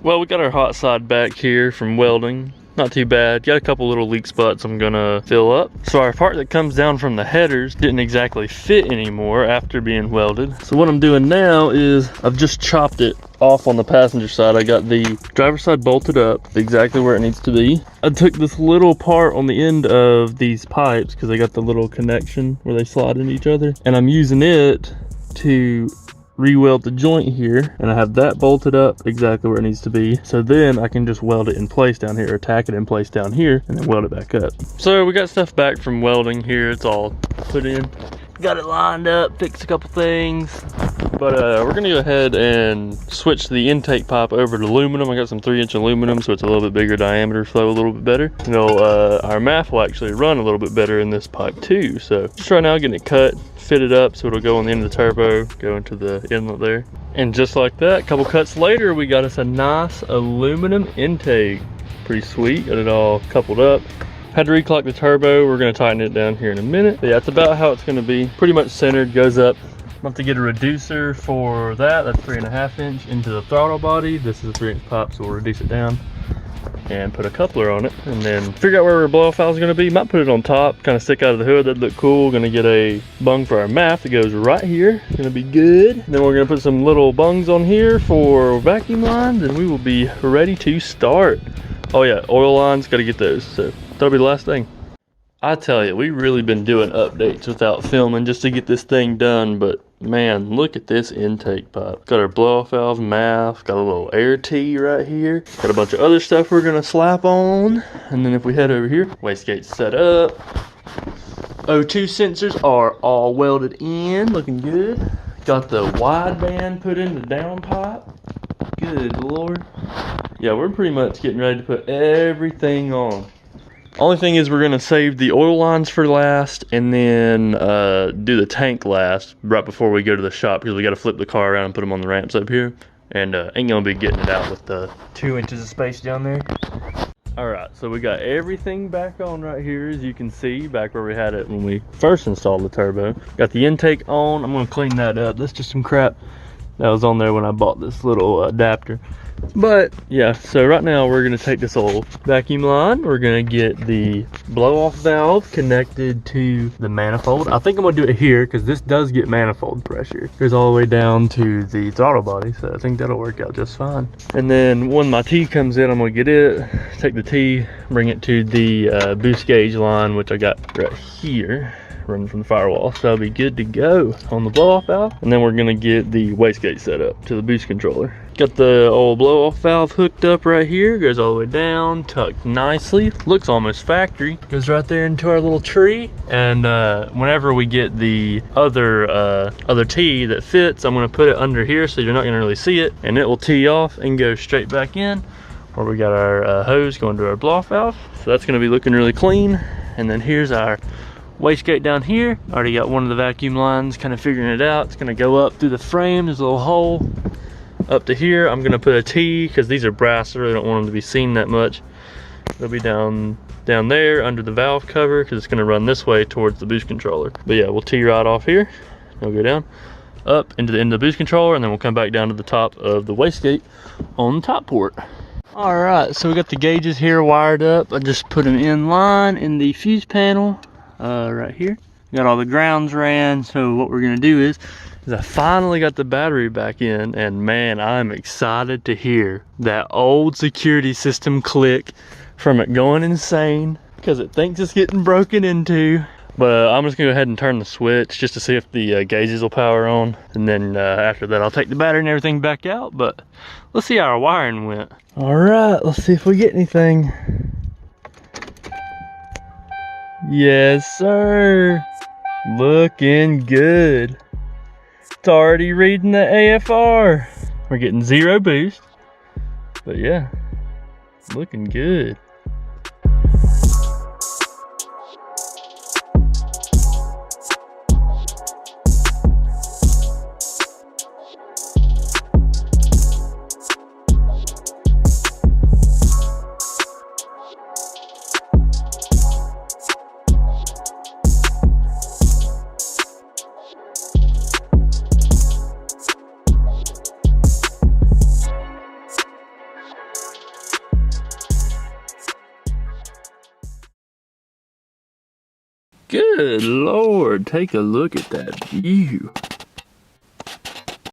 Well, we got our hot side back here from Welding. Not too bad. Got a couple little leak spots I'm gonna fill up. So our part that comes down from the headers didn't exactly fit anymore after being welded. So what I'm doing now is I've just chopped it off on the passenger side. I got the driver's side bolted up exactly where it needs to be. I took this little part on the end of these pipes because they got the little connection where they slide into each other, and I'm using it to re-weld the joint here, and I have that bolted up exactly where it needs to be. So then I can just weld it in place down here, or tack it in place down here, and then weld it back up. So we got stuff back from Welding here. It's all put in. Got it lined up, fixed a couple things. But we're gonna go ahead and switch the intake pipe over to aluminum. I got some 3-inch aluminum, so it's a little bit bigger diameter, flow a little bit better. You know, our MAF will actually run a little bit better in this pipe too. So just right now getting it cut, fitted up so it'll go on the end of the turbo, go into the inlet there. And just like that, a couple cuts later, we got us a nice aluminum intake. Pretty sweet, got it all coupled up. Had to reclock the turbo. We're gonna tighten it down here in a minute. But yeah, that's about how it's gonna be. Pretty much centered, goes up. I'm about to get a reducer for that. That's 3.5 inch into the throttle body. This is a 3-inch pipe, so we'll reduce it down and put a coupler on it, and then figure out where our blow-off valve is going to be. Might put it on top, kind of stick out of the hood. That'd look cool. Gonna get a bung for our MAF that goes right here. Gonna be good. Then we're gonna put some little bungs on here for vacuum lines, and we will be ready to start. Oh yeah, oil lines, got to get those. So that'll be the last thing. I tell you, we've really been doing updates without filming just to get this thing done, but man, look at this intake pipe. Got our blow-off valve, MAF, got a little air tee right here. Got a bunch of other stuff we're gonna slap on. And then if we head over here, wastegate's set up. O2 sensors are all welded in, looking good. Got the wideband put in the downpipe. Good Lord. Yeah, we're pretty much getting ready to put everything on. Only thing is we're gonna save the oil lines for last, and then do the tank last right before we go to the shop, because we gotta flip the car around and put them on the ramps up here, and ain't gonna be getting it out with the 2 inches of space down there. Alright, so we got everything back on right here, as you can see, back where we had it when we first installed the turbo. Got the intake on. I'm gonna clean that up. That's just some crap that was on there when I bought this little adapter. But yeah, so right now we're gonna take this old vacuum line. We're gonna get the blow-off valve connected to the manifold. I think I'm gonna do it here because this does get manifold pressure. It goes all the way down to the throttle body, so I think that'll work out just fine. And then when my T comes in, I'm gonna get it, take the T, bring it to the boost gauge line, which I got right here, running from the firewall, so I'll be good to go on the blow-off valve. And then we're gonna get the wastegate set up to the boost controller. Got the old blow-off valve hooked up right here, goes all the way down, tucked nicely, looks almost factory, goes right there into our little tree. And whenever we get the other T that fits, I'm gonna put it under here so you're not gonna really see it, and it will tee off and go straight back in where we got our hose going to our blow-off valve. So that's gonna be looking really clean. And then here's our wastegate down here. Already got one of the vacuum lines kind of figuring it out. It's gonna go up through the frame. There's a little hole up to here. I'm gonna put a T because these are brass. I really don't want them to be seen that much. They'll be down there under the valve cover because it's gonna run this way towards the boost controller. But yeah, we'll tee right off here. It'll go down, up into the end of the boost controller, and then we'll come back down to the top of the wastegate on the top port. All right, so we got the gauges here wired up. I just put them in line in the fuse panel. Right here, got all the grounds ran. So what we're gonna do is I finally got the battery back in, and man, I'm excited to hear that old security system click from it going insane because it thinks it's getting broken into. But I'm just gonna go ahead and turn the switch just to see if the gauges will power on, and then after that I'll take the battery and everything back out. But let's see how our wiring went. All right, let's see if we get anything. Yes, sir. Looking good. It's already reading the AFR. We're getting 0 boost. But yeah, looking good. Good Lord, take a look at that view.